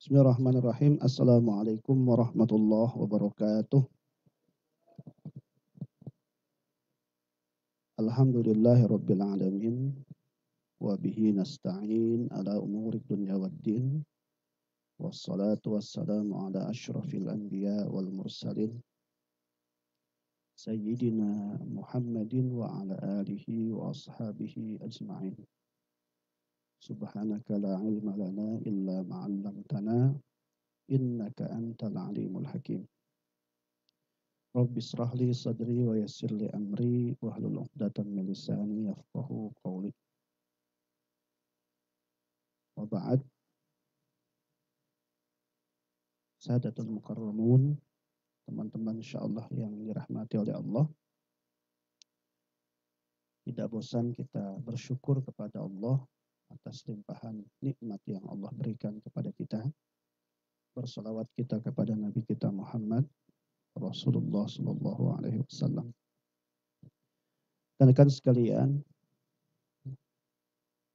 Bismillahirrahmanirrahim. Assalamualaikum warahmatullahi wabarakatuh. Alhamdulillahi rabbil alamin. Wa bihi nasta'in ala umuri dunya waddin. Wassalatu wassalamu ala ashrafil anbiya wal mursalin. Sayyidina Muhammadin wa ala alihi wa ashabihi ajma'in. Subhanaka la ilma lana illa ma'allamtana. Innaka antal alimul hakim. Rabbi israh li sadri wa yassir li amri wahlul 'uqdatam min lisani yafqahu qawli. Wa ba'd, sadatul mukarramun, teman-teman insyaallah yang dirahmati oleh Allah. Tidak bosan kita bersyukur kepada Allah atas limpahan nikmat yang Allah berikan kepada kita. Bersalawat kita kepada Nabi kita Muhammad Rasulullah sallallahu alaihi wasallam. Rekan-rekan sekalian,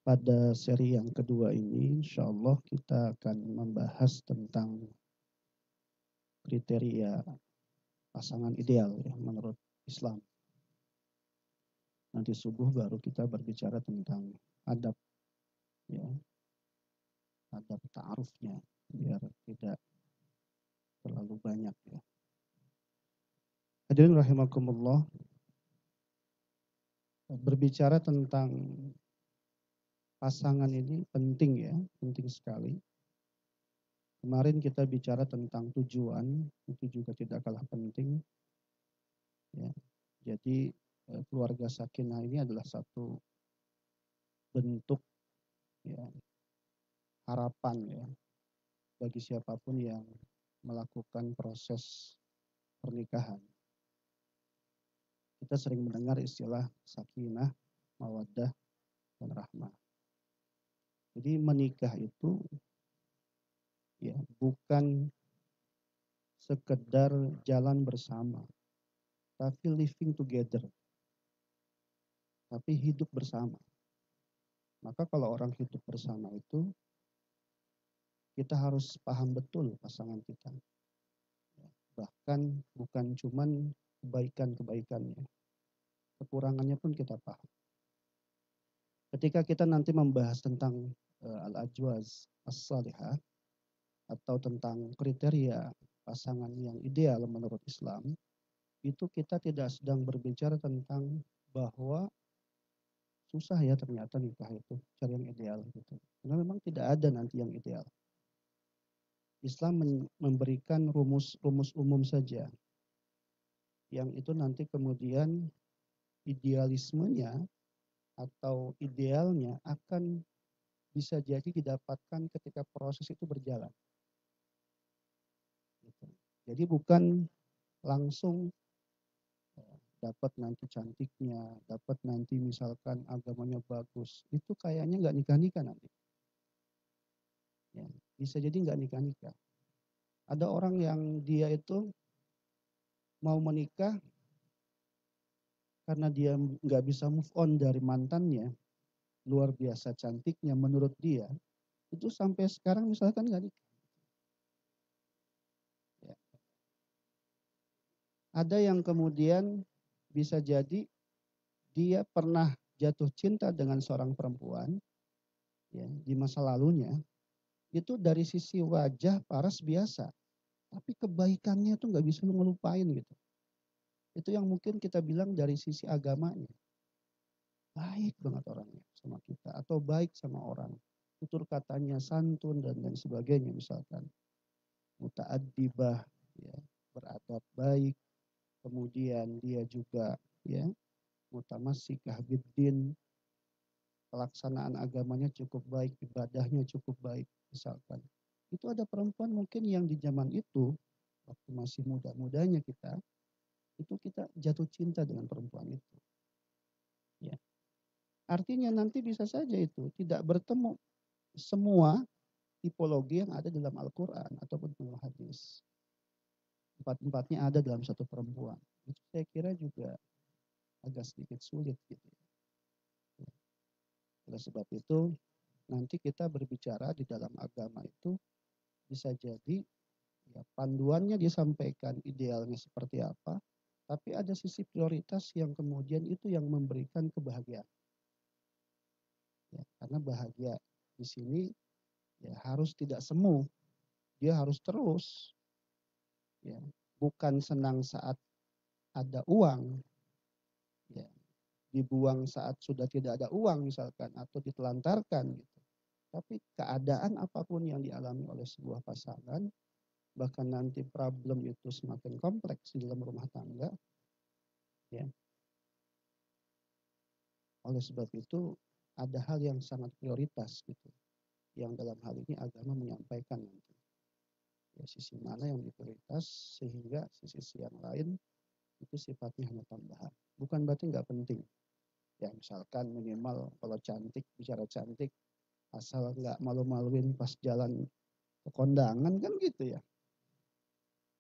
pada seri yang kedua ini, insya Allah kita akan membahas tentang kriteria pasangan ideal ya, menurut Islam. Nanti subuh baru kita berbicara tentang adab, ya, adab ta'arufnya, biar tidak terlalu banyak. Ya. Hadirin rahimakumullah, berbicara tentang pasangan ini penting ya, penting sekali. Kemarin kita bicara tentang tujuan, itu juga tidak kalah penting. Ya. Jadi keluarga sakinah ini adalah satu bentuk ya, harapan ya bagi siapapun yang melakukan proses pernikahan. Kita sering mendengar istilah sakinah, mawaddah, dan rahmah. Jadi menikah itu ya bukan sekedar jalan bersama, tapi living together, tapi hidup bersama. Maka kalau orang hidup bersama itu, kita harus paham betul pasangan kita. Bahkan bukan cuman kebaikan-kebaikannya, kekurangannya pun kita paham. Ketika kita nanti membahas tentang al-ajwaz as-salihah atau tentang kriteria pasangan yang ideal menurut Islam, itu kita tidak sedang berbicara tentang bahwa susah ya ternyata nikah itu cari yang ideal gitu. Karena memang tidak ada nanti yang ideal. Islam memberikan rumus umum saja, yang itu nanti kemudian idealismenya atau idealnya akan bisa jadi didapatkan ketika proses itu berjalan. Jadi bukan langsung dapat nanti cantiknya, dapat nanti misalkan agamanya bagus, itu kayaknya nggak nikah-nikah nanti. Ya, bisa jadi nggak nikah-nikah. Ada orang yang dia itu mau menikah karena dia nggak bisa move on dari mantannya, luar biasa cantiknya menurut dia, itu sampai sekarang misalkan nggak nikah. Ya. Ada yang kemudian bisa jadi dia pernah jatuh cinta dengan seorang perempuan ya, di masa lalunya, itu dari sisi wajah paras biasa, tapi kebaikannya itu nggak bisa ngelupain gitu. Itu yang mungkin kita bilang dari sisi agamanya. Baik banget orangnya sama kita, atau baik sama orang. Tutur katanya santun dan lain sebagainya misalkan. Muta'addibah, ya, beradab baik. Kemudian dia juga ya mutamassikah biddin, pelaksanaan agamanya cukup baik, ibadahnya cukup baik misalkan. Itu ada perempuan mungkin yang di zaman itu, waktu masih muda-mudanya kita, itu kita jatuh cinta dengan perempuan itu. Ya. Artinya nanti bisa saja itu tidak bertemu semua tipologi yang ada dalam Al-Quran ataupun dalam hadis. Empat-empatnya ada dalam satu perempuan. Itu saya kira juga agak sedikit sulit gitu. Oleh sebab itu nanti kita berbicara di dalam agama itu di bisa jadi ya, panduannya disampaikan idealnya seperti apa, tapi ada sisi prioritas yang kemudian itu yang memberikan kebahagiaan. Ya, karena bahagia di sini ya harus tidak semu, dia harus terus. Ya, bukan senang saat ada uang, ya, dibuang saat sudah tidak ada uang misalkan atau ditelantarkan gitu. Tapi keadaan apapun yang dialami oleh sebuah pasangan, bahkan nanti problem itu semakin kompleks di dalam rumah tangga, ya. Oleh sebab itu ada hal yang sangat prioritas gitu, yang dalam hal ini agama menyampaikan nanti. Ya, sisi mana yang diprioritas sehingga sisi yang lain itu sifatnya hanya tambahan. Bukan berarti nggak penting. Ya misalkan minimal kalau cantik, bicara cantik, asal nggak malu-maluin pas jalan ke kondangan kan gitu ya.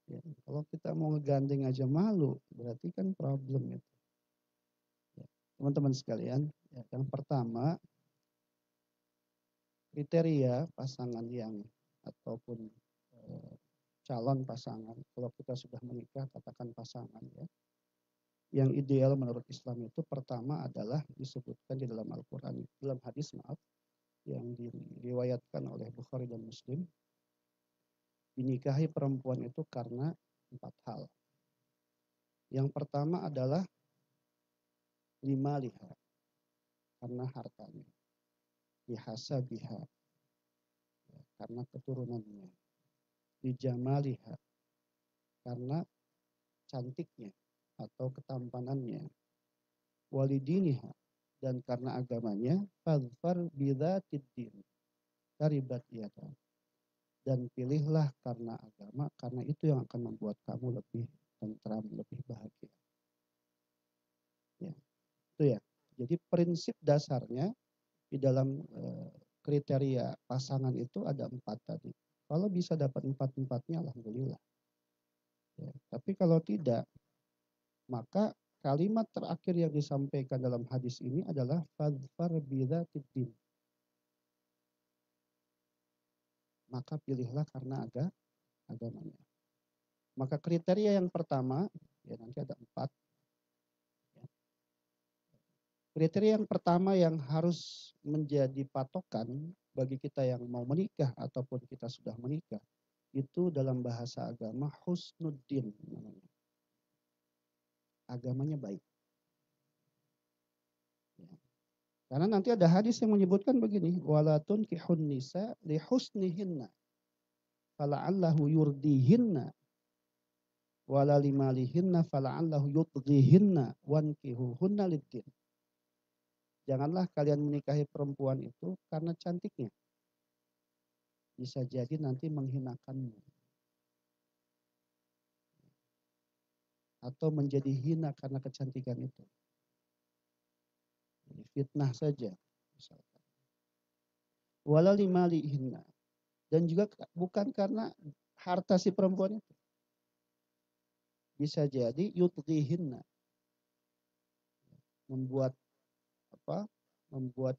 Ya, kalau kita mau ngegandeng aja malu, berarti kan problem itu. Ya, teman-teman sekalian, ya, yang pertama kriteria pasangan yang ataupun calon pasangan, kalau kita sudah menikah katakan pasangan ya, yang ideal menurut Islam itu pertama adalah disebutkan di dalam Al-Quran, dalam hadis maaf, yang diriwayatkan oleh Bukhari dan Muslim, dinikahi perempuan itu karena 4 hal. Yang pertama adalah liha, karena hartanya, biha, karena keturunannya, bijamaliha, karena cantiknya atau ketampanannya, walidiniha, dan karena agamanya, fadfar bidzatid din, taribat yada, dan pilihlah karena agama, karena itu yang akan membuat kamu lebih tentram, lebih bahagia. Ya, itu ya. Jadi prinsip dasarnya di dalam kriteria pasangan itu ada 4 tadi. Kalau bisa dapat 4-4-nya, alhamdulillah. Ya, tapi kalau tidak, maka kalimat terakhir yang disampaikan dalam hadis ini adalah fadfar bidzatid din. Maka pilihlah karena agamanya. Maka kriteria yang pertama, ya nanti ada 4. Ya. Kriteria yang pertama yang harus menjadi patokan bagi kita yang mau menikah ataupun kita sudah menikah, itu dalam bahasa agama husnuddin namanya. Agamanya baik. Ya. Karena nanti ada hadis yang menyebutkan begini, walatun kihun nisa li husnihinna fala'allahu yurdihinna wala limalihinna fala'allahu yudghihinna wankihuhunna liddin. Janganlah kalian menikahi perempuan itu karena cantiknya. Bisa jadi nanti menghinakanmu. Atau menjadi hina karena kecantikan itu. Fitnah saja. Misalkan. Wala limalihinna. Dan juga bukan karena harta si perempuan itu. Bisa jadi yudghihinna. Membuat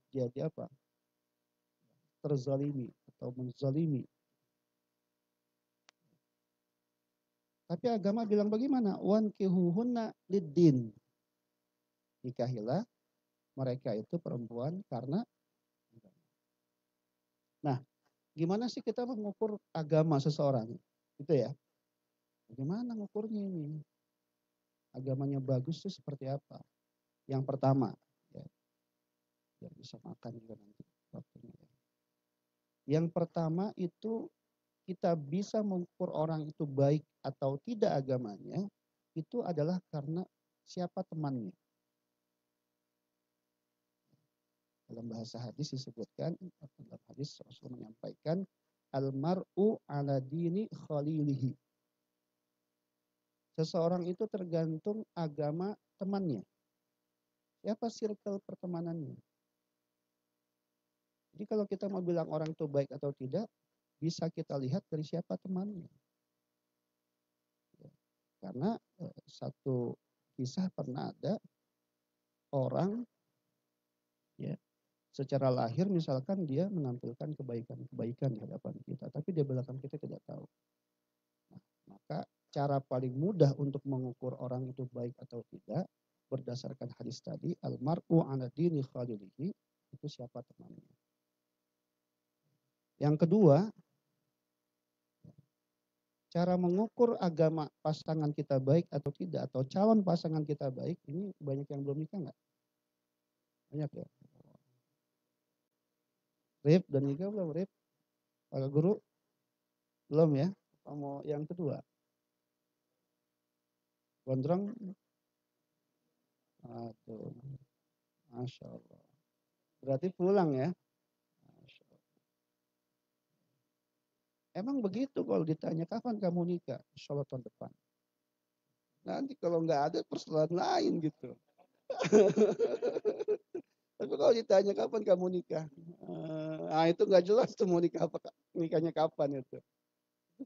jadi apa? Terzalimi atau menzalimi. Tapi agama bilang bagaimana? Wankihuhunna liddin. Nikahilah mereka itu perempuan karena agama. Nah, gimana sih kita mengukur agama seseorang? Itu ya. Bagaimana ngukurnya ini? Agamanya bagus itu seperti apa? Yang pertama, ya bisa makan juga nanti waktunya. Yang pertama itu kita bisa mengukur orang itu baik atau tidak agamanya, itu adalah karena siapa temannya. Dalam bahasa hadis disebutkan, dalam hadis Rasul menyampaikan, almar'u ala dini khalilihi. Seseorang itu tergantung agama temannya. Siapa circle pertemanannya? Jadi kalau kita mau bilang orang itu baik atau tidak, bisa kita lihat dari siapa temannya. Karena satu kisah pernah ada orang ya secara lahir misalkan dia menampilkan kebaikan-kebaikan di hadapan kita, tapi di belakang kita tidak tahu. Nah, maka cara paling mudah untuk mengukur orang itu baik atau tidak berdasarkan hadis tadi, almar'u ala dini khalilihi, itu siapa temannya. Yang kedua, cara mengukur agama pasangan kita baik atau tidak, atau calon pasangan kita baik, ini banyak yang belum nikah nggak? Banyak ya? Rip dan nikah belum, Rip? Pak Guru? Belum ya? Mau yang kedua? Gondrong? Aduh, Masya Allah. Berarti pulang ya? Masya Allah. Emang begitu kalau ditanya kapan kamu nikah? Insya Allah tahun depan. Nanti kalau nggak ada persoalan lain gitu. Tapi kalau ditanya kapan kamu nikah, nah itu nggak jelas tuh mau nikah apa, nikahnya kapan itu.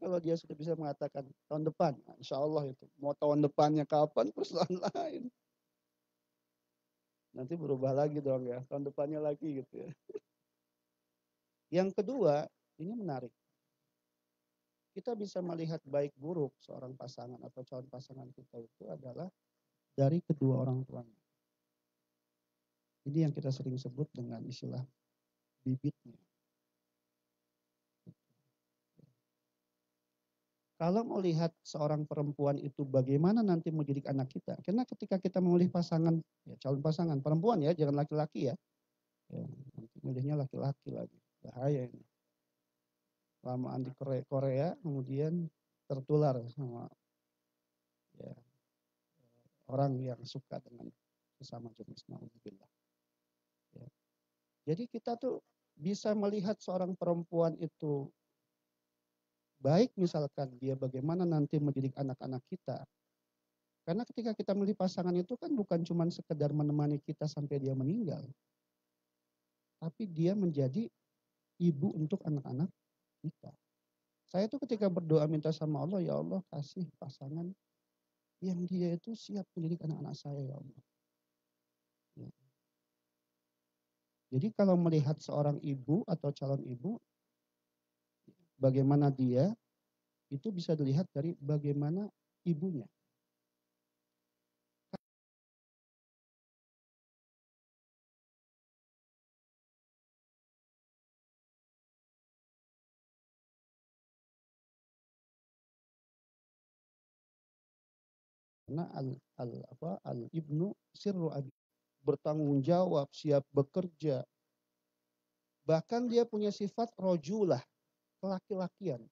Kalau dia sudah bisa mengatakan tahun depan, nah, insya Allah itu. Mau tahun depannya kapan persoalan lain. Nanti berubah lagi dong ya, tahun depannya lagi gitu ya. Yang kedua, ini menarik. Kita bisa melihat baik buruk seorang pasangan atau calon pasangan kita itu adalah dari kedua orang tuanya. Ini yang kita sering sebut dengan istilah bibitnya. Kalau mau lihat seorang perempuan itu bagaimana nanti mendidik anak kita. Karena ketika kita memilih pasangan, ya calon pasangan perempuan ya, jangan laki-laki ya. Ya, nanti milihnya laki-laki lagi. Bahaya ini. Lamaan di Korea kemudian tertular sama ya, orang yang suka dengan sesama jenis. Alhamdulillah. Ya. Jadi kita tuh bisa melihat seorang perempuan itu baik misalkan dia bagaimana nanti mendidik anak-anak kita. Karena ketika kita memilih pasangan itu kan bukan cuma sekedar menemani kita sampai dia meninggal. Tapi dia menjadi ibu untuk anak-anak kita. Saya tuh ketika berdoa minta sama Allah, ya Allah kasih pasangan yang dia itu siap mendidik anak-anak saya ya Allah. Ya. Jadi kalau melihat seorang ibu atau calon ibu, bagaimana dia, itu bisa dilihat dari bagaimana ibunya. Karena al ibnu sirru abi, bertanggung jawab, siap bekerja. Bahkan dia punya sifat rojulah, kelaki-lakian.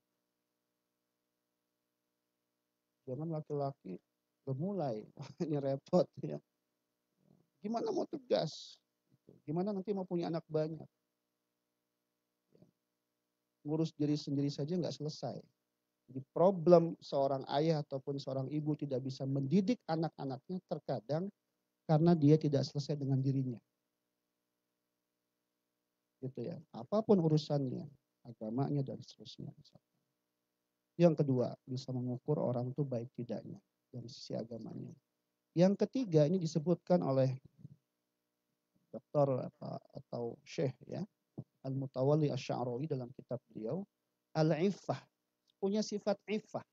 Jangan laki-laki bermulai, ini repot ya. Gimana mau tegas? Gimana nanti mau punya anak banyak? Ngurus diri sendiri saja nggak selesai. Jadi problem seorang ayah ataupun seorang ibu tidak bisa mendidik anak-anaknya terkadang karena dia tidak selesai dengan dirinya. Gitu ya. Apapun urusannya, agamanya dan seterusnya. Yang kedua, bisa mengukur orang itu baik tidaknya dari sisi agamanya. Yang ketiga, ini disebutkan oleh doktor atau syekh ya, Al-Mutawalli Asy-Sya'rawi dalam kitab beliau, al-iffah, punya sifat iffah.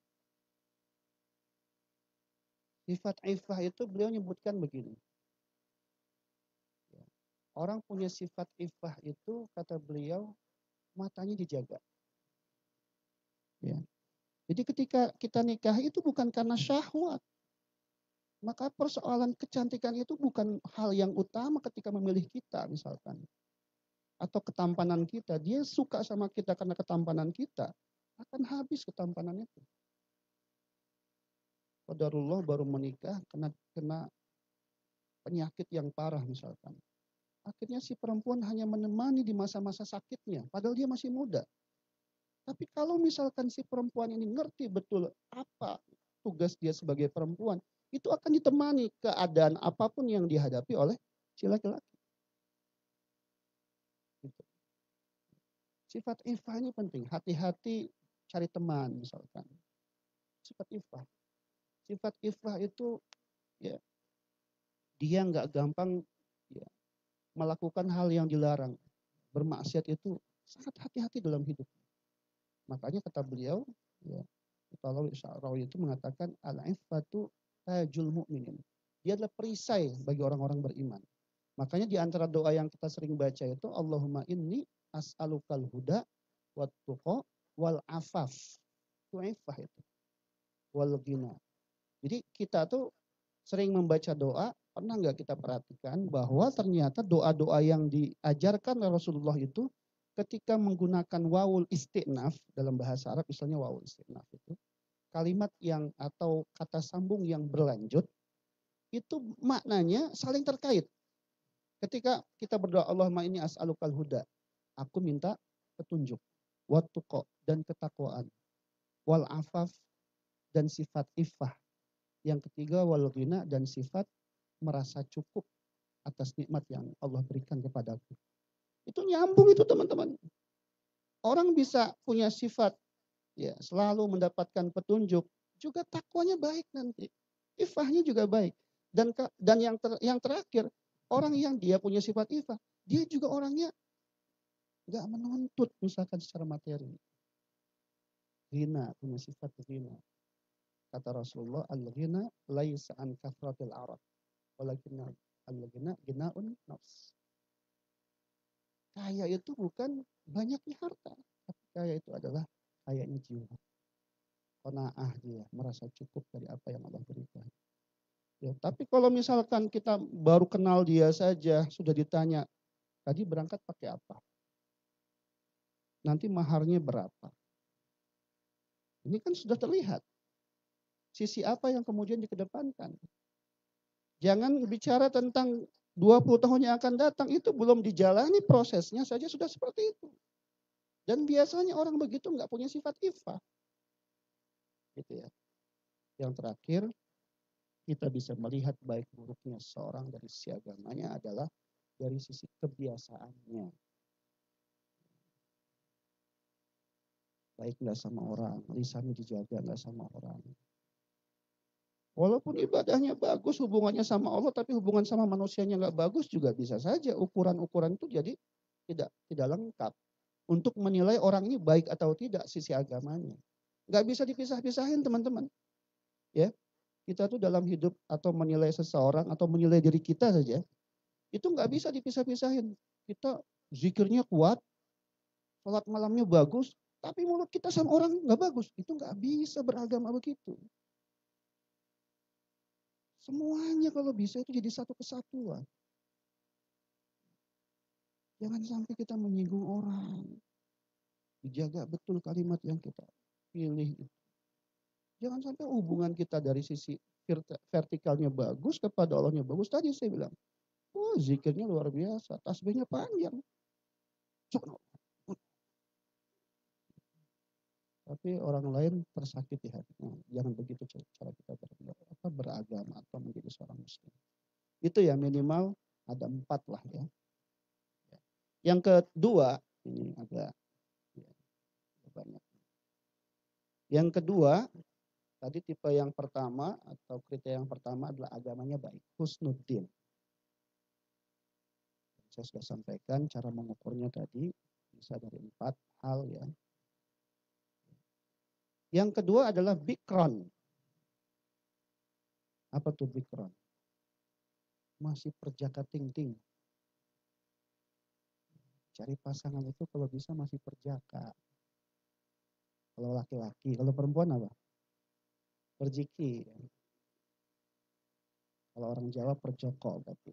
Sifat iffah itu beliau menyebutkan begini. Orang punya sifat iffah itu kata beliau matanya dijaga. Ya. Jadi ketika kita nikah itu bukan karena syahwat. Maka persoalan kecantikan itu bukan hal yang utama ketika memilih kita misalkan. Atau ketampanan kita. Dia suka sama kita karena ketampanan kita. Akan habis ketampanan itu. Qadarullah baru menikah kena penyakit yang parah misalkan. Akhirnya si perempuan hanya menemani di masa-masa sakitnya. Padahal dia masih muda. Tapi kalau misalkan si perempuan ini ngerti betul apa tugas dia sebagai perempuan, itu akan ditemani keadaan apapun yang dihadapi oleh si laki-laki. Gitu. Sifat iffah ini penting. Hati-hati cari teman misalkan. Sifat iffah. Sifat iffah itu ya dia nggak gampang ya, melakukan hal yang dilarang. Bermaksiat itu sangat hati-hati dalam hidup. Makanya kata beliau, ya, kalau Sya'rawi itu mengatakan al-iffatu tajul mu'minin. Dia adalah perisai bagi orang-orang beriman. Makanya di antara doa yang kita sering baca itu Allahumma inni as'alukal huda wat tuqa wal afaf. Itu iffah itu. Wal ghina. Jadi kita tuh sering membaca doa, pernah nggak kita perhatikan bahwa ternyata doa-doa yang diajarkan oleh Rasulullah itu ketika menggunakan wawul istinaf dalam bahasa Arab, misalnya wawul istinaf itu kalimat yang atau kata sambung yang berlanjut itu maknanya saling terkait. Ketika kita berdoa Allahumma inni as'alukal huda, aku minta petunjuk, wattuqa dan ketakwaan, wal afaf dan sifat iffah. Yang ketiga wal ghina dan sifat merasa cukup atas nikmat yang Allah berikan kepadaku. Itu nyambung itu teman-teman. Orang bisa punya sifat ya selalu mendapatkan petunjuk, juga takwanya baik nanti. Iffahnya juga baik. Dan yang terakhir, orang yang dia punya sifat iffah, dia juga orangnya nggak menuntut misalkan secara materi. Ghina, punya sifat ghina. Kata Rasulullah, al-ghina laisa an kathratil arad, walakin al-ghina ghinaun nafs. Kaya itu bukan banyaknya harta, tapi kaya itu adalah kayanya jiwa. Qanaah dia, merasa cukup dari apa yang Allah berikan. Ya, tapi kalau misalkan kita baru kenal dia saja, sudah ditanya, tadi berangkat pakai apa? Nanti maharnya berapa? Ini kan sudah terlihat. Sisi apa yang kemudian dikedepankan. Jangan bicara tentang 20 tahun yang akan datang, itu belum dijalani prosesnya saja sudah seperti itu. Dan biasanya orang begitu nggak punya sifat iffah. Gitu ya. Yang terakhir, kita bisa melihat baik buruknya seorang dari sisi agamanya adalah dari sisi kebiasaannya. Baik nggak sama orang, lisannya dijaga nggak sama orang. Walaupun ibadahnya bagus, hubungannya sama Allah, tapi hubungan sama manusianya nggak bagus juga bisa saja ukuran-ukuran itu jadi tidak lengkap untuk menilai orang ini baik atau tidak sisi agamanya. Nggak bisa dipisah-pisahin teman-teman. Ya, kita tuh dalam hidup atau menilai seseorang atau menilai diri kita saja, itu nggak bisa dipisah-pisahin. Kita zikirnya kuat, sholat malamnya bagus, tapi mulut kita sama orang nggak bagus. Itu nggak bisa beragama begitu. Semuanya kalau bisa itu jadi satu kesatuan. Jangan sampai kita menyinggung orang. Dijaga betul kalimat yang kita pilih. Jangan sampai hubungan kita dari sisi vertikalnya bagus kepada Allahnya bagus. Tadi saya bilang, oh zikirnya luar biasa, tasbihnya panjang. Tapi orang lain tersakiti hatinya. Jangan begitu cara kita beragama atau menjadi seorang muslim. Itu ya minimal ada 4 lah ya. Yang kedua, ini agak banyak. Yang kedua, tadi tipe yang pertama atau kriteria yang pertama adalah agamanya baik, husnuddin. Saya sudah sampaikan cara mengukurnya tadi bisa dari 4 hal ya. Yang kedua adalah bikron. Apa tuh bikron? Masih perjaka ting-ting. Cari pasangan itu kalau bisa masih perjaka. Kalau laki-laki, kalau perempuan apa? Perjiki. Kalau orang Jawa perjoko berarti.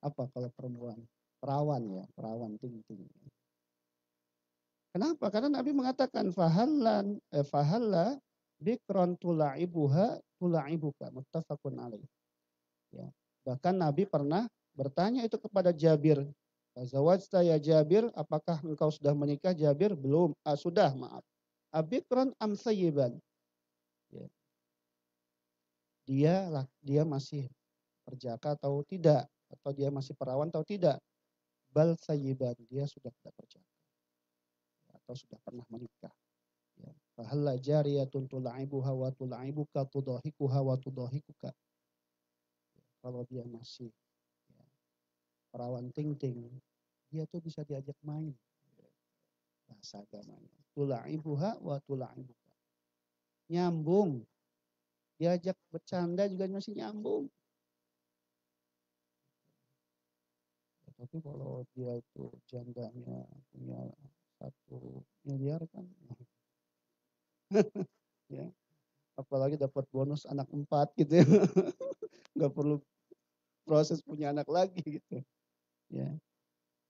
Apa kalau perempuan? Perawan ya, perawan ting-ting. Kenapa? Karena Nabi mengatakan fahalla bikron tula'ibuha tula'ibuka muttafaqun alaih. Ya. Bahkan Nabi pernah bertanya itu kepada Jabir. Zawajta ya Jabir, apakah engkau sudah menikah? Jabir belum. Sudah, maaf. Abikron am sayyiban. Ya. Dia masih perjaka atau tidak, atau dia masih perawan atau tidak. Bal sayyiban, dia sudah tidak perjaka atau sudah pernah menikah. Ya. Fahalla jariyatun tula'ibuha wa tula'ibuka tudahikuha wa tudahikuka. Kalau dia masih perawan ting-ting, dia tuh bisa diajak main. Bahasa agamanya. Tula'ibuha wa tula'ibuka. Nyambung. Diajak bercanda juga masih nyambung. Tapi kalau dia itu jandanya punya 1 miliar kan, ya, apalagi dapat bonus anak 4 gitu ya, nggak perlu proses punya anak lagi gitu, ya.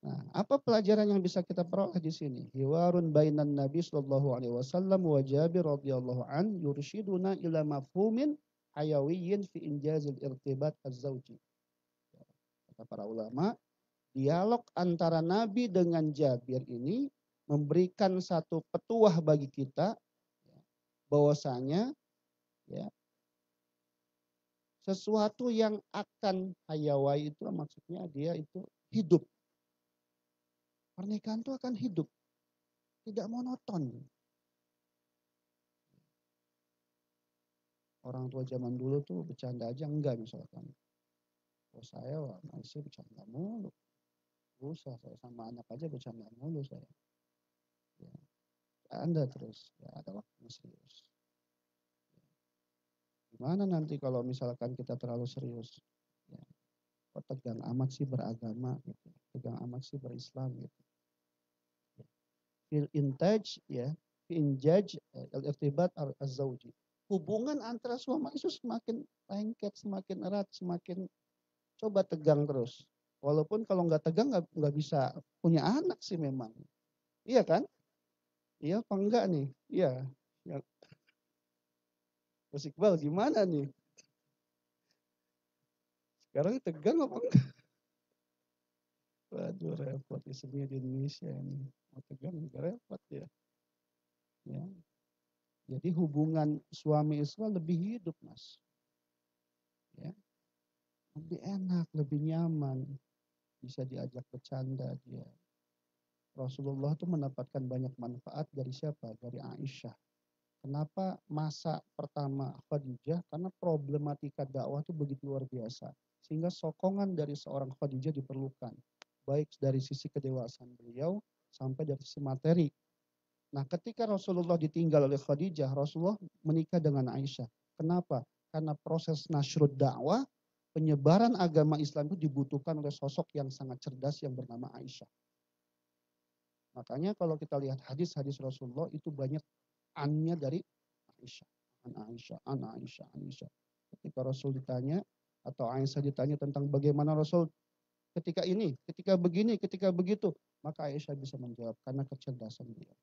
Nah, apa pelajaran yang bisa kita peroleh di sini? Hiwarun bainan Nabi sallallahu alaihi wasallam wa Jabir radhiyallahu an yurshiduna ila mafhumin hayawiyyin fi injazil irtibat az-zawji. Kata para ulama, dialog antara Nabi dengan Jabir ini memberikan satu petuah bagi kita bahwasanya ya, sesuatu yang akan hayawai itu maksudnya dia itu hidup. Pernikahan itu akan hidup, tidak monoton. Orang tua zaman dulu tuh bercanda aja enggak misalkan. Oh saya masih bercanda mulu. Usah saya sama anak aja bercanda mulu saya. Ya, Anda terus, ya ada waktu serius. Gimana nanti kalau misalkan kita terlalu serius? Ya, kok tegang amat sih beragama gitu. Tegang amat sih berislam gitu. Fil intaj ya, injaj al-irtibat az-zawji. Hubungan antara suami istri semakin lengket, semakin erat, semakin coba tegang terus. Walaupun kalau nggak tegang nggak bisa punya anak sih memang. Iya kan? Iya apa enggak nih? Iya. Ya. Mas Iqbal gimana nih? Sekarang tegang apa enggak? Waduh repot istrinya di Indonesia ini. Mau tegang juga repot ya. Ya. Jadi hubungan suami istri lebih hidup mas. Ya. Lebih enak, lebih nyaman. Bisa diajak bercanda dia. Rasulullah itu mendapatkan banyak manfaat dari siapa? Dari Aisyah. Kenapa masa pertama Khadijah? Karena problematika dakwah itu begitu luar biasa. Sehingga sokongan dari seorang Khadijah diperlukan. Baik dari sisi kedewasaan beliau sampai dari sisi materi. Nah ketika Rasulullah ditinggal oleh Khadijah, Rasulullah menikah dengan Aisyah. Kenapa? Karena proses nasrud dakwah, penyebaran agama Islam itu dibutuhkan oleh sosok yang sangat cerdas yang bernama Aisyah. Makanya kalau kita lihat hadis-hadis Rasulullah itu banyak annya dari Aisyah. An Aisyah. Ketika Rasul ditanya atau Aisyah ditanya tentang bagaimana Rasul ketika ini, ketika begini, ketika begitu, maka Aisyah bisa menjawab karena kecerdasan beliau.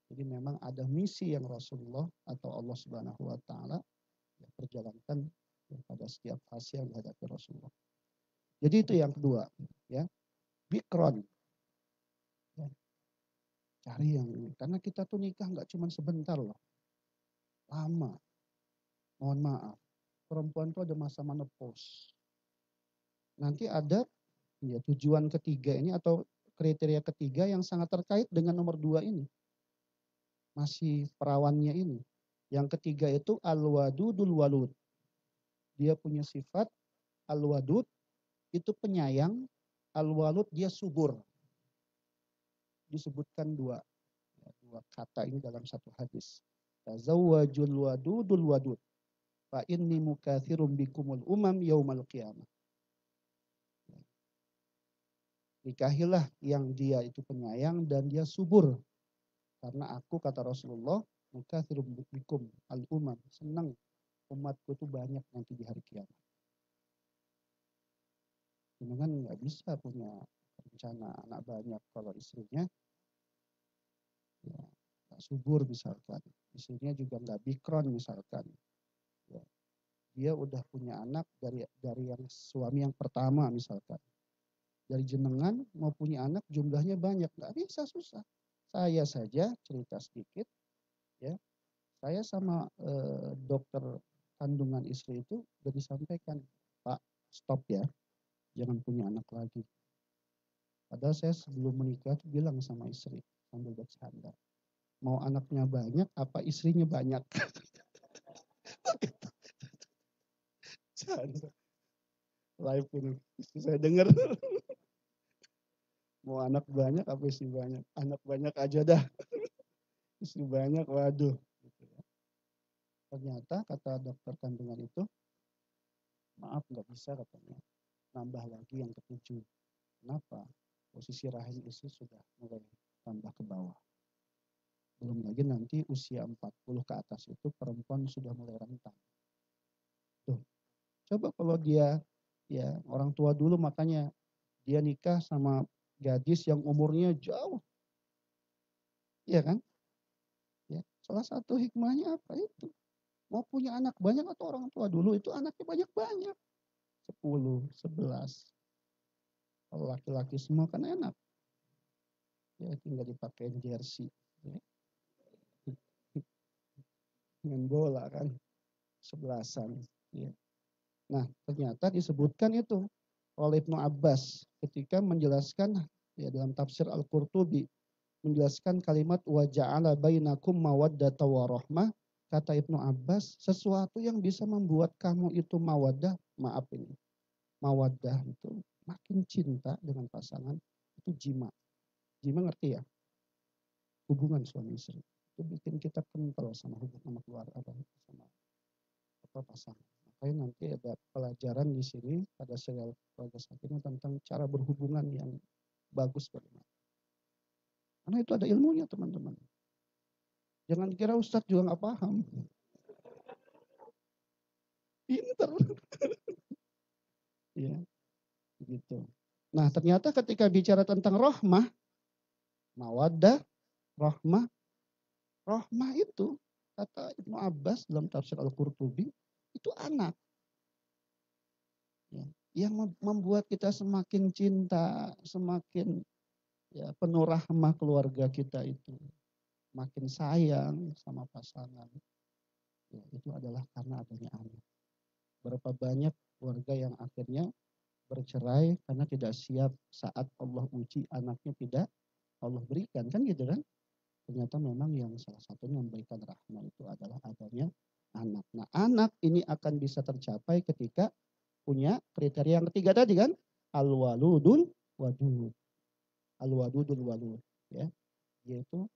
Jadi memang ada misi yang Rasulullah atau Allah Subhanahu wa taala perjalankan pada setiap fase yang dihadapi Rasulullah. Jadi itu yang kedua, ya. Bikron. Ya. Cari yang ini. Karena kita tuh nikah nggak cuma sebentar loh. Lama. Mohon maaf. Perempuan tuh ada masa menopause. Nanti ada ya, tujuan ketiga ini atau kriteria ketiga yang sangat terkait dengan nomor 2 ini. Masih perawannya ini. Yang ketiga itu al-wadudul walud. Dia punya sifat al-wadud itu penyayang, al-walud dia subur. Disebutkan dua kata ini dalam satu hadis. Tazawwajul wadudul wadud. Fa inni mukatsirum bikumul umam yaumal qiyamah. Nikahilah yang dia itu penyayang dan dia subur. Karena aku kata Rasulullah, mukatsirum bikum al umam. Senang umatku itu banyak nanti di hari kiamat. Jangan nggak bisa punya rencana anak banyak kalau istrinya ya, gak subur misalkan. Istrinya juga nggak bikron misalkan. Ya. Dia udah punya anak dari yang suami yang pertama misalkan. Dari jenengan mau punya anak jumlahnya banyak, nggak bisa, susah. Saya saja cerita sedikit, ya. Saya sama dokter kandungan istri itu udah disampaikan, Pak, stop ya, jangan punya anak lagi. Padahal saya sebelum menikah tuh bilang sama istri sambil bercanda, mau anaknya banyak apa istrinya banyak? Canda. Live ini. Istri saya dengar. Mau anak banyak apa istri banyak? Anak banyak aja dah. Istri banyak, waduh. Gitu ya. Ternyata kata dokter kandungan itu, maaf nggak bisa katanya. Nambah lagi yang ketujuh. Kenapa? Posisi rahim istri sudah mulai tambah ke bawah. Belum lagi nanti usia 40 ke atas itu perempuan sudah mulai rentan. Tuh, coba kalau dia ya orang tua dulu makanya dia nikah sama gadis yang umurnya jauh. Iya kan? Ya, salah satu hikmahnya apa itu? Mau punya anak banyak atau orang tua dulu itu anaknya banyak-banyak. 10, 11. Kalau laki-laki semua kan enak. Ya tinggal dipakai jersey. Ya. Main bola kan. 11-an. Ya. Nah ternyata disebutkan itu oleh Ibnu Abbas ketika menjelaskan ya dalam tafsir Al-Qurtubi menjelaskan kalimat wa ja'ala bainakum mawaddata warahmah. Kata Ibnu Abbas, sesuatu yang bisa membuat kamu itu mawaddah, maaf ini, mawaddah itu makin cinta dengan pasangan itu jima. Jima ngerti ya? Hubungan suami istri. Itu bikin kita kental sama hubungan sama keluarga sama apa pasangan. Makanya nanti ada pelajaran di sini pada serial keluarga sakinah tentang cara berhubungan yang bagus bagaimana. Karena itu ada ilmunya teman-teman. Jangan kira Ustadz juga nggak paham. Pinter. Ya, gitu. Nah, ternyata ketika bicara tentang rohmah, mawaddah, rohmah, rohmah itu kata Ibnu Abbas dalam tafsir Al-Qurtubi itu anak. Ya, yang membuat kita semakin cinta, semakin ya, penuh rahmah keluarga kita itu, makin sayang sama pasangan. Ya, itu adalah karena adanya anak. Berapa banyak keluarga yang akhirnya bercerai karena tidak siap saat Allah uji anaknya tidak Allah berikan kan gitu kan. Ternyata memang yang salah satunya memberikan rahmat itu adalah adanya anak. Nah anak ini akan bisa tercapai ketika punya kriteria yang ketiga tadi kan. Al-waludul wadud. Al-wadudul walud. Ya, yaitu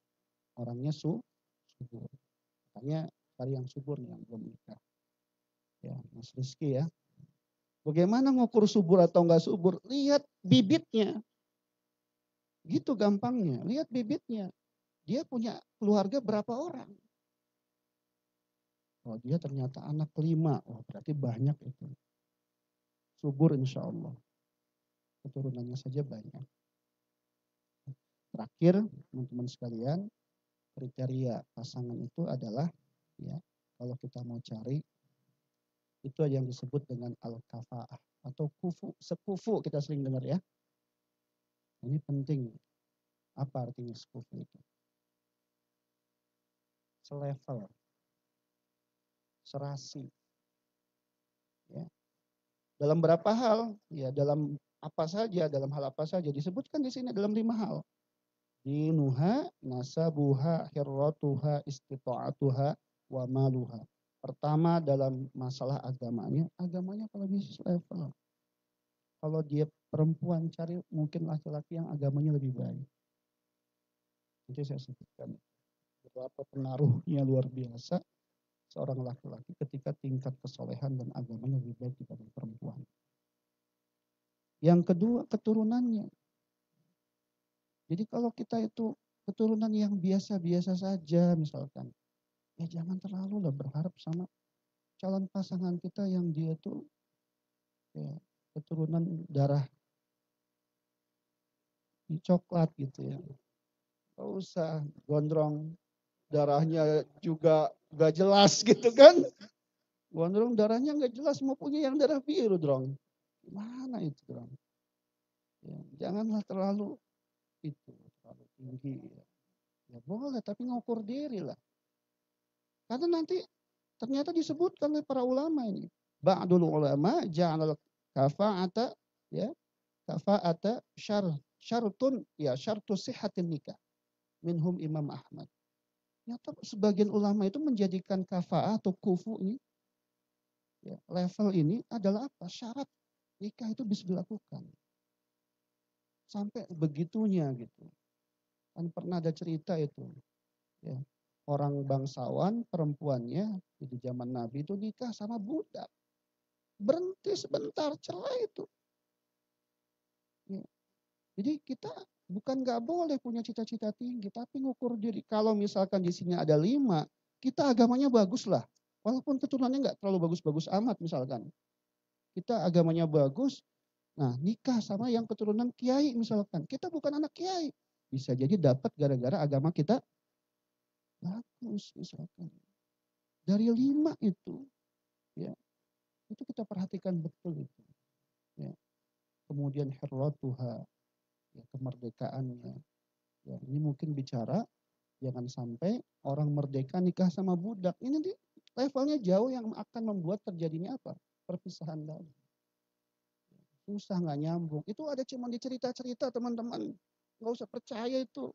orangnya subur. Makanya cari yang subur nih yang belum nikah. Ya, Mas Rizky ya. Bagaimana ngukur subur atau enggak subur? Lihat bibitnya. Gitu gampangnya. Lihat bibitnya. Dia punya keluarga berapa orang? Oh dia ternyata anak kelima. Oh berarti banyak itu. Subur insya Allah. Keturunannya saja banyak. Terakhir teman-teman sekalian. Kriteria pasangan itu adalah. Ya, kalau kita mau cari. Itu yang disebut dengan al-kafa'ah. Atau kufu. Sekufu kita sering dengar ya. Ini penting. Apa artinya sekufu itu? Selevel. Serasi. Ya. Dalam berapa hal? Ya dalam apa saja, dalam hal apa saja. Disebutkan di sini dalam 5 hal. Dinuha, nasabuha, hirratuha, istita'atuha, wa maluha. Pertama dalam masalah agamanya kalau bisa level. Kalau dia perempuan cari mungkin laki-laki yang agamanya lebih baik. Nanti saya sebutkan beberapa pengaruhnya luar biasa seorang laki-laki ketika tingkat kesolehan dan agamanya lebih baik dibanding perempuan. Yang kedua keturunannya. Jadi kalau kita itu keturunan yang biasa-biasa saja misalkan. Ya jangan terlalu lah berharap sama calon pasangan kita yang dia tuh ya, keturunan darah coklat gitu ya. Gak usah gondrong darahnya juga gak jelas gitu kan. Gondrong darahnya gak jelas mau punya yang darah biru dong. Gimana itu dong. Ya, janganlah terlalu itu terlalu tinggi ya. Ya boleh tapi ngukur diri lah. Karena nanti ternyata disebutkan oleh para ulama ini. Ba'dul ulama ja'al kafa'ata ya kafa'ata syartun ya syartu sihhatin nikah. Minhum Imam Ahmad. Ternyata sebagian ulama itu menjadikan kafa'ah atau kufu ini ya, level ini adalah apa? Syarat Nikah itu bisa dilakukan. Sampai begitunya gitu. Kan pernah ada cerita itu. Ya. Orang bangsawan perempuannya di zaman Nabi itu nikah sama budak. Berhenti sebentar, cerai itu. Ya. Jadi kita bukan nggak boleh punya cita-cita tinggi, tapi ngukur diri. Kalau misalkan di sini ada 5, kita agamanya bagus lah. Walaupun keturunannya nggak terlalu bagus-bagus amat misalkan. Kita agamanya bagus, nah nikah sama yang keturunan kiai misalkan. Kita bukan anak kiai. Bisa jadi dapat gara-gara agama kita bagus misalkan. Dari 5 itu, ya itu kita perhatikan betul itu. Ya. Kemudian hirratuha, ya, kemerdekaannya. Ya, ini mungkin bicara jangan sampai orang merdeka nikah sama budak. Ini nanti levelnya jauh yang akan membuat terjadinya apa? Perpisahan tadi. Susah nggak nyambung. Itu ada cuma di cerita-cerita teman-teman. Nggak usah percaya itu.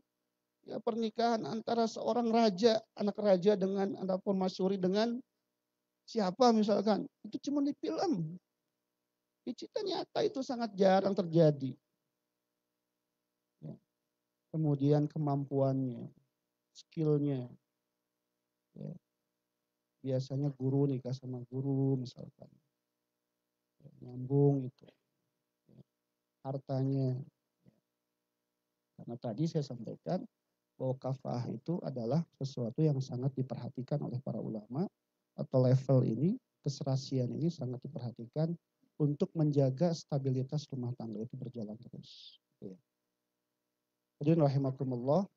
Ya pernikahan antara seorang raja, anak raja dengan anak permaisuri dengan siapa misalkan. Itu cuma di film. Di cerita nyata itu sangat jarang terjadi. Ya. Kemudian kemampuannya, skillnya. Ya. Biasanya guru nikah sama guru misalkan. Ya, nyambung itu. Ya. Hartanya. Ya. Karena tadi saya sampaikan bahwa kafah itu adalah sesuatu yang sangat diperhatikan oleh para ulama atau level ini, keserasian ini sangat diperhatikan untuk menjaga stabilitas rumah tangga itu berjalan terus. Ya. Hadirin rahimakumullah.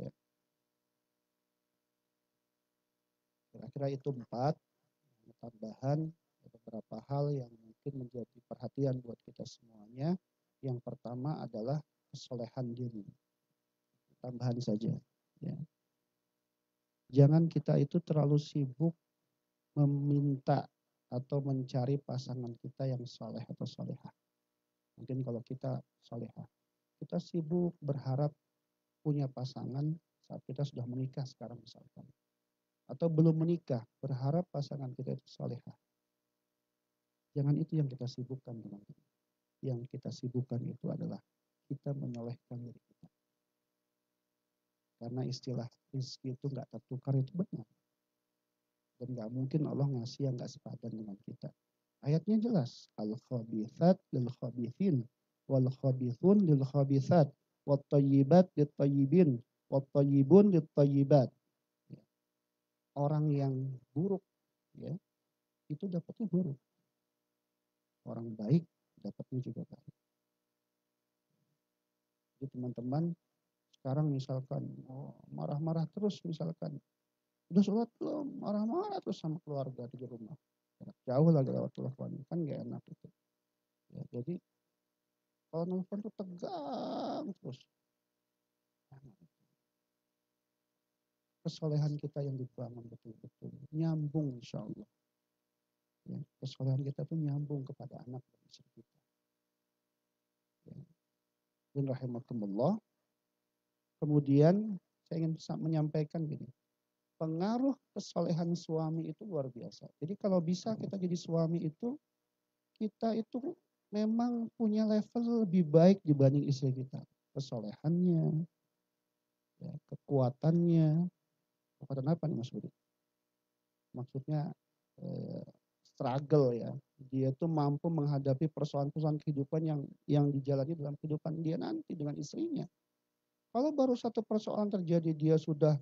Ya. Kira-kira itu 4 tambahan beberapa hal yang mungkin menjadi perhatian buat kita semuanya. Yang pertama adalah kesolehan diri. Tambahan saja. Ya. Jangan kita itu terlalu sibuk meminta atau mencari pasangan kita yang soleh atau solehah. Mungkin kalau kita solehah, kita sibuk berharap punya pasangan saat kita sudah menikah sekarang misalkan. Atau belum menikah, berharap pasangan kita itu solehah. Jangan itu yang kita sibukkan, teman-teman. Yang kita sibukkan itu adalah kita menyolehkan diri kita. Karena istilah rezeki itu nggak tertukar itu benar. Dan nggak mungkin Allah ngasih yang nggak sepadan dengan kita. Ayatnya jelas. Al-khabithat lil-khabithin. Wal-khabithun lil-khabithat. Wat-tayyibat lit-tayyibin. Wat-tayyibun lit-tayyibat. Orang yang buruk, ya, itu dapatnya buruk. Orang baik, dapatnya juga baik. Jadi teman-teman, sekarang misalkan marah-marah terus misalkan. Udah sholat belum? Marah-marah terus sama keluarga di rumah. Jauh lagi lewat telepon, kan gak enak itu. Ya, jadi kalau telepon tuh tegang terus. Kesolehan kita yang dibangun betul-betul. Nyambung insya Allah. Ya, kesolehan kita tuh nyambung kepada anak dan istri kita. Ya. Dan rahimakumullah. Kemudian saya ingin menyampaikan gini. Pengaruh kesolehan suami itu luar biasa. Jadi kalau bisa kita jadi suami itu, kita itu memang punya level lebih baik dibanding istri kita. Kesolehannya, ya, kekuatannya. Kekuatan apa nih Mas Budi? Maksudnya struggle ya. Dia tuh mampu menghadapi persoalan-persoalan kehidupan yang dijalani dalam kehidupan dia nanti dengan istrinya. Kalau baru satu persoalan terjadi dia sudah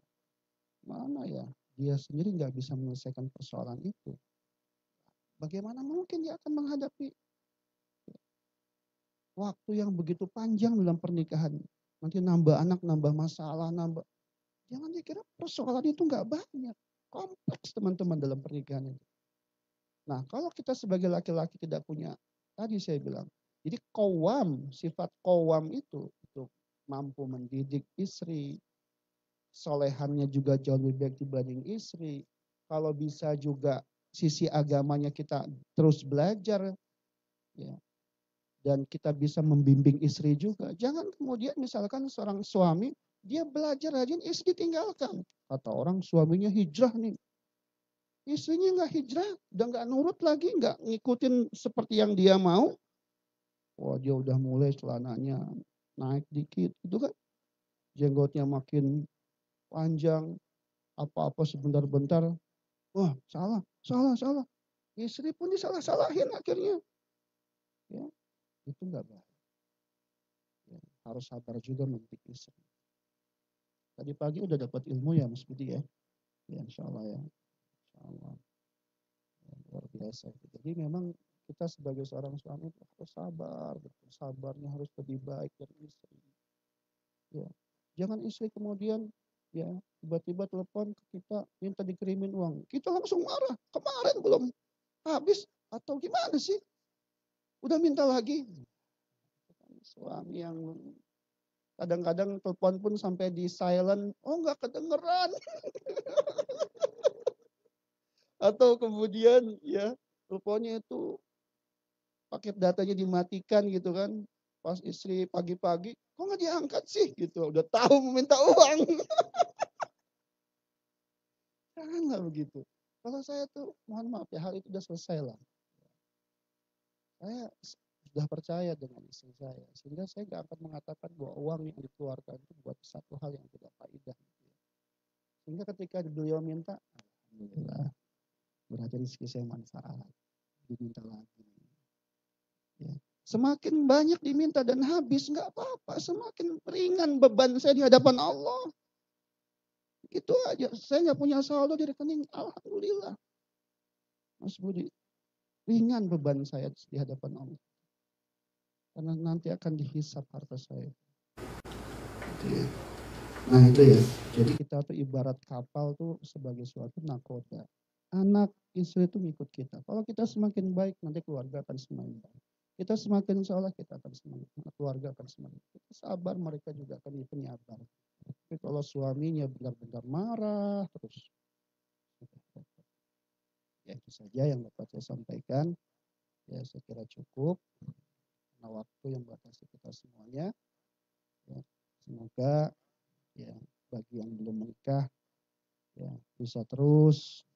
mana ya, dia sendiri nggak bisa menyelesaikan persoalan itu. Bagaimana mungkin dia akan menghadapi waktu yang begitu panjang dalam pernikahan. Nanti nambah anak, nambah masalah, nambah. Jangan dikira persoalan itu nggak banyak. Kompleks teman-teman dalam pernikahan itu. Nah kalau kita sebagai laki-laki tidak punya, tadi saya bilang, jadi sifat qawwam itu mampu mendidik istri, solehannya juga jauh lebih baik dibanding istri. Kalau bisa juga sisi agamanya kita terus belajar, ya, dan kita bisa membimbing istri juga. Jangan kemudian misalkan seorang suami dia belajar rajin, istri ditinggalkan. Kata orang suaminya hijrah nih, istrinya nggak hijrah, udah nggak nurut lagi, nggak ngikutin seperti yang dia mau. Wah dia udah mulai celananya naik dikit, itu kan jenggotnya makin panjang, apa-apa sebentar-bentar, wah salah, salah, salah. Istri pun disalah-salahin akhirnya. Ya, itu nggak baik. Ya, harus sabar juga mendidik istri. Tadi pagi udah dapat ilmu ya Mas Budi ya. Ya insya Allah ya. Insya Allah. Ya, luar biasa. Jadi memang kita sebagai seorang suami harus sabar, betul. Sabarnya harus lebih baik dari istri. Ya. Jangan istri kemudian ya tiba-tiba telepon ke kita minta dikirimin uang. Kita langsung marah. Kemarin belum habis atau gimana sih? Udah minta lagi. Suami yang kadang-kadang telepon pun sampai di silent, oh nggak kedengeran. Atau kemudian ya teleponnya itu paket datanya dimatikan gitu kan. Pas istri pagi-pagi, kok nggak diangkat sih gitu. Udah tahu meminta uang. Janganlah begitu. Kalau saya tuh mohon maaf ya hal itu udah selesai lah. Saya sudah percaya dengan istri saya. Sehingga saya nggak akan mengatakan bahwa uang yang dikeluarkan itu buat satu hal yang tidak faedah. Sehingga ketika beliau minta, alhamdulillah berarti rezeki saya manfaat. Diminta lagi. Ya. Semakin banyak diminta dan habis nggak apa-apa. Semakin ringan beban saya di hadapan Allah. Itu aja. Saya nggak punya saldo di rekening. Alhamdulillah. Mas Budi. Ringan beban saya di hadapan Allah. Karena nanti akan dihisap harta saya. Gitu ya. Nah itu ya. Jadi kita tuh ibarat kapal tuh sebagai suatu nakoda. Anak istri itu ngikut kita. Kalau kita semakin baik nanti keluarga akan semakin baik. Kita semakin salah kita akan semakin, keluarga akan semakin. Kita sabar mereka juga akan penyabar. Tapi kalau suaminya benar-benar marah terus. Ya itu saja yang dapat saya sampaikan. Ya saya kira cukup. Karena waktu yang batasi kita semuanya. Ya, semoga ya bagi yang belum menikah ya bisa terus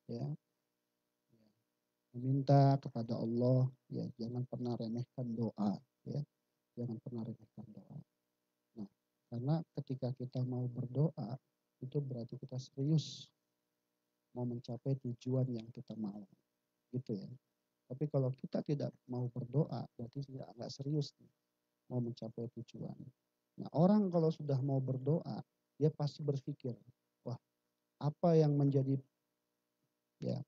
ya meminta kepada Allah ya jangan pernah remehkan doa ya jangan pernah remehkan doa. Nah karena ketika kita mau berdoa itu berarti kita serius mau mencapai tujuan yang kita mau gitu ya. Tapi kalau kita tidak mau berdoa berarti nggak serius nih, mau mencapai tujuan. Nah orang kalau sudah mau berdoa dia pasti berpikir wah apa yang menjadi ya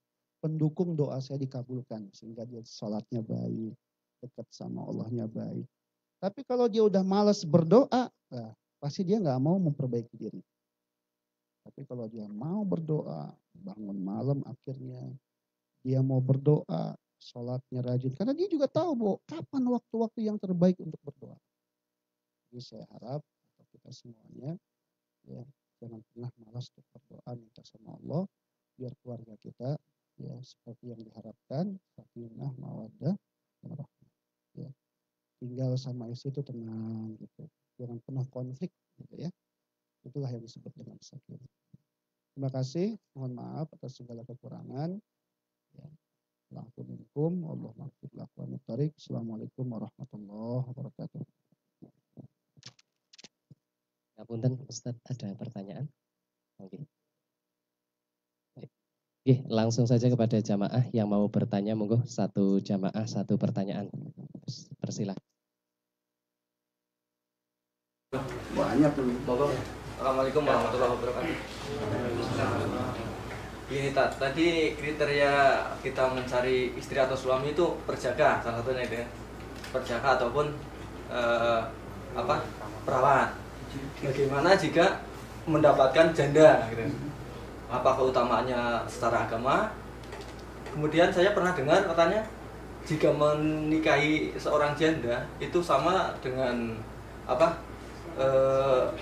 pendukung doa saya dikabulkan sehingga dia sholatnya baik, dekat sama Allahnya baik. Tapi kalau dia udah malas berdoa, nah, pasti dia nggak mau memperbaiki diri. Tapi kalau dia mau berdoa, bangun malam akhirnya dia mau berdoa, sholatnya rajin. Karena dia juga tahu bahwa kapan waktu-waktu yang terbaik untuk berdoa. Jadi saya harap kita semuanya ya jangan pernah malas untuk berdoa minta sama Allah biar keluarga kita ya seperti yang diharapkan sakinah mawaddah warahmah ya tinggal sama istri itu tenang gitu jangan pernah konflik gitu ya itulah yang disebut dengan sakinah. Terima kasih mohon maaf atas segala kekurangan ya laku minkum Allah maghfir lakum wa tarik. Assalamualaikum warahmatullahi wabarakatuh. Ngapunten Ustadz ada pertanyaan? Oke. Oke, langsung saja kepada jamaah yang mau bertanya, monggo satu jamaah satu pertanyaan. Persilakan. Banyak tuh. Assalamualaikum warahmatullahi wabarakatuh. Ini tadi kriteria kita mencari istri atau suami itu perjaka salah satunya itu ya. Perjaka ataupun perawan. Bagaimana jika mendapatkan janda gitu. Apa keutamaannya secara agama? Kemudian saya pernah dengar katanya jika menikahi seorang janda itu sama dengan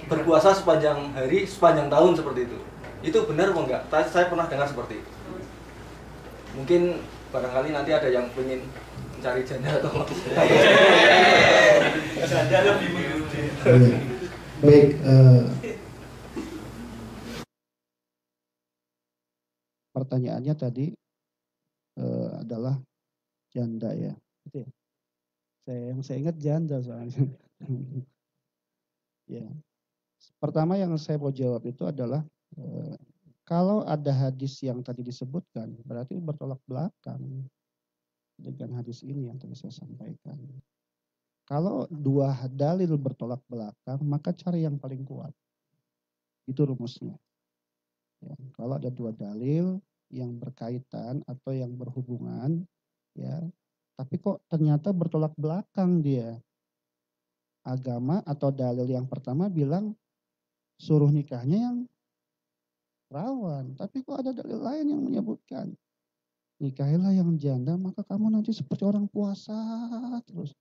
berpuasa sepanjang hari, sepanjang tahun seperti itu. Itu benar apa enggak? Saya pernah dengar seperti itu. Mungkin barangkali nanti ada yang ingin mencari janda atau janda lebih baik. Pertanyaannya tadi adalah janda ya. Yang saya ingat janda soalnya. Ya. Pertama yang saya mau jawab itu adalah kalau ada hadis yang tadi disebutkan, berarti bertolak belakang dengan hadis ini yang tadi saya sampaikan. Kalau dua dalil bertolak belakang, maka cari yang paling kuat. Itu rumusnya. Ya, kalau ada dua dalil yang berkaitan atau yang berhubungan, ya, tapi kok ternyata bertolak belakang dia. Agama atau dalil yang pertama bilang suruh nikahnya yang perawan, tapi kok ada dalil lain yang menyebutkan nikahilah yang janda, maka kamu nanti seperti orang puasa terus.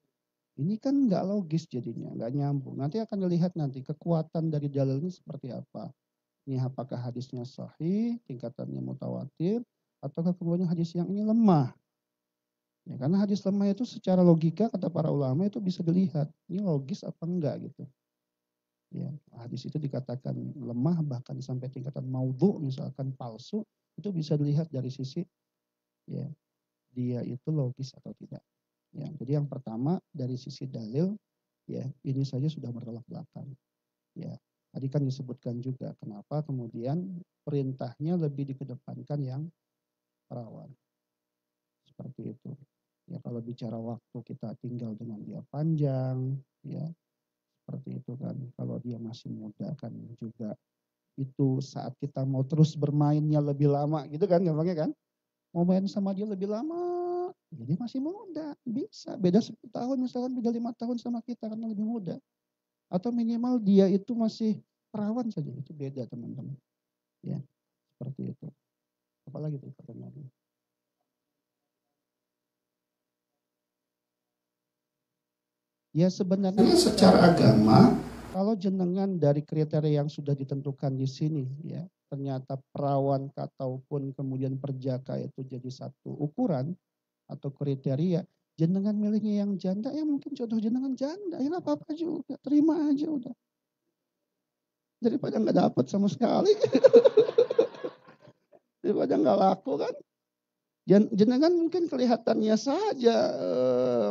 Ini kan nggak logis jadinya, nggak nyambung. Nanti akan dilihat nanti kekuatan dari dalil ini seperti apa. Ini apakah hadisnya sahih, tingkatannya mutawatir, ataukah kemudian hadis yang ini lemah. Ya, karena hadis lemah itu secara logika kata para ulama itu bisa dilihat, ini logis apa enggak gitu. Ya, hadis itu dikatakan lemah bahkan sampai tingkatan maudhu misalkan palsu, itu bisa dilihat dari sisi ya dia itu logis atau tidak. Ya, jadi yang pertama dari sisi dalil, ya ini saja sudah bertolak belakang. Ya, tadi kan disebutkan juga kenapa kemudian perintahnya lebih dikedepankan yang perawan. Seperti itu. Ya, kalau bicara waktu kita tinggal dengan dia panjang, ya seperti itu kan. Kalau dia masih muda kan juga itu saat kita mau terus bermainnya lebih lama gitu kan, gampangnya kan? Mau main sama dia lebih lama, jadi masih muda, bisa. Beda 10 tahun misalkan, beda 5 tahun sama kita karena lebih muda. Atau minimal dia itu masih perawan saja, itu beda teman-teman. Ya, seperti itu. Apalagi tuh pertanyaannya? Ya sebenarnya secara agama, kalau jenengan dari kriteria yang sudah ditentukan di sini, ya ternyata perawan ataupun kemudian perjaka itu jadi satu ukuran atau kriteria, jenengan milihnya yang janda, ya mungkin jodoh jenengan janda, ya nggak apa-apa juga, terima aja udah. Daripada nggak dapat sama sekali, daripada nggak laku kan. Jenengan mungkin kelihatannya saja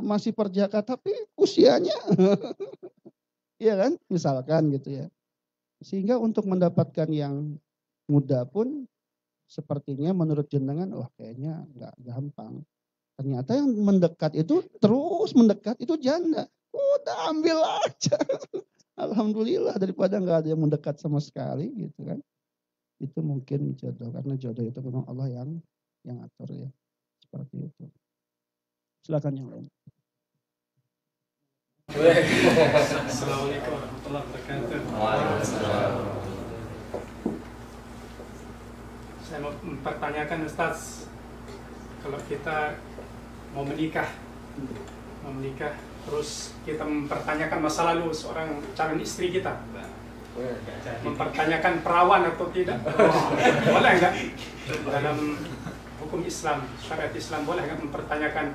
masih perjaka, tapi usianya, iya kan, misalkan gitu ya. Sehingga untuk mendapatkan yang muda pun sepertinya menurut jenengan, wah kayaknya nggak gampang. Ternyata yang mendekat itu terus mendekat itu janda. Udah ambil aja. Alhamdulillah daripada nggak ada yang mendekat sama sekali gitu kan. Itu mungkin jodoh karena jodoh itu memang Allah yang atur ya. Seperti itu. Silakan yang lain. Assalamualaikum warahmatullahi wabarakatuh. Saya mau mempertanyakan Ustaz, kalau kita mau menikah terus kita mempertanyakan masa lalu seorang calon istri kita, mempertanyakan perawan atau tidak, boleh enggak dalam hukum Islam, syariat Islam, boleh enggak mempertanyakan,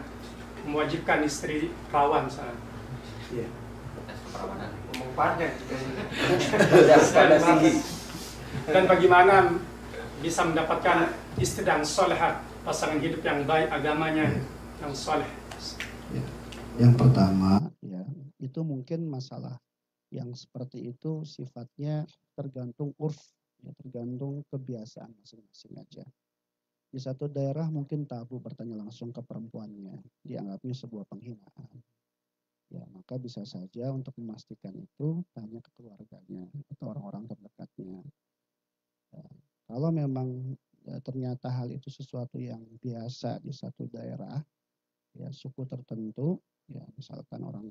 mewajibkan istri perawan saat? Iya. Ngomong panjang. Dan bagaimana bisa mendapatkan istri yang solehat, pasangan hidup yang baik agamanya, yang soleh? Ya. Yang pertama, ya itu mungkin masalah yang seperti itu sifatnya tergantung urf, ya, tergantung kebiasaan masing-masing aja. Di satu daerah mungkin tabu bertanya langsung ke perempuannya, dianggapnya sebuah penghinaan. Ya, maka bisa saja untuk memastikan itu tanya ke keluarganya atau orang-orang terdekatnya. Ya, kalau memang ternyata hal itu sesuatu yang biasa di satu daerah, ya suku tertentu, ya misalkan orang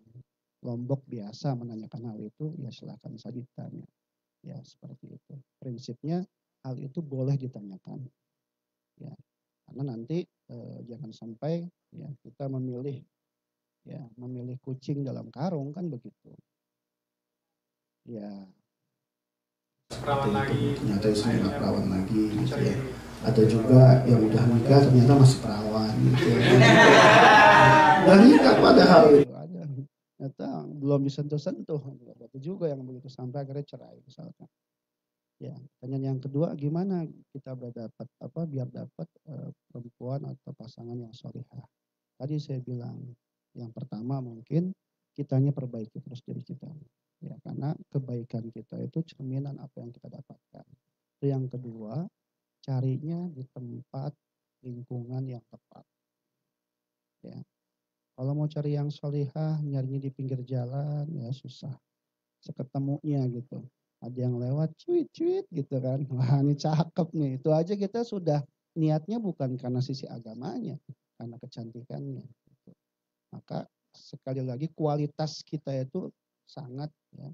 Lombok biasa menanyakan hal itu, ya silakan saja ditanya. Ya seperti itu. Prinsipnya hal itu boleh ditanyakan. Ya, karena nanti jangan sampai ya kita memilih kucing dalam karung kan begitu. Ya. Perawan lagi. Ternyata istrinya perawan lagi gitu ya. Ada juga yang udah nikah ternyata masih perawan gitu. Udah nikah padahal itu ada. Ternyata belum disentuh-sentuh. Ada juga yang begitu sampai akhirnya cerai misalkan. Ya, pertanyaan yang kedua, gimana kita biar dapat perempuan atau pasangan yang solihah. Tadi saya bilang Yang pertama mungkin kitanya perbaiki terus diri kita. Ya, karena kebaikan kita itu cerminan apa yang kita dapatkan. Yang kedua, carinya di tempat lingkungan yang tepat. Ya. Kalau mau cari yang solihah, nyarinya di pinggir jalan, ya susah. Seketemunya gitu. Ada yang lewat, cuit-cuit gitu kan. Wah ini cakep nih. Itu aja kita sudah niatnya bukan karena sisi agamanya, karena kecantikannya. Gitu. Maka sekali lagi kualitas kita itu sangat ya,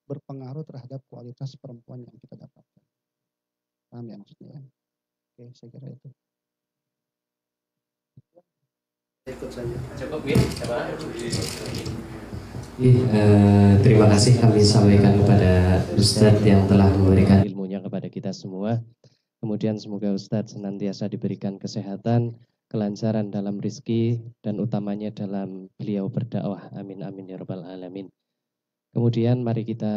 berpengaruh terhadap kualitas perempuan yang kita dapatkan. Paham ya maksudnya ya? Oke, saya kira itu. Ikut saja. Cukup ya, terima kasih kami sampaikan kepada Ustadz yang telah memberikan ilmunya kepada kita semua. Kemudian semoga Ustadz senantiasa diberikan kesehatan, kelancaran dalam rizki, dan utamanya dalam beliau berdakwah. Amin amin ya rabbal alamin. Kemudian mari kita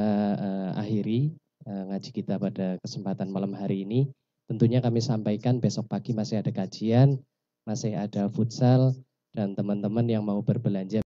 akhiri ngaji kita pada kesempatan malam hari ini. Tentunya kami sampaikan besok pagi masih ada kajian, masih ada futsal, dan teman-teman yang mau berbelanja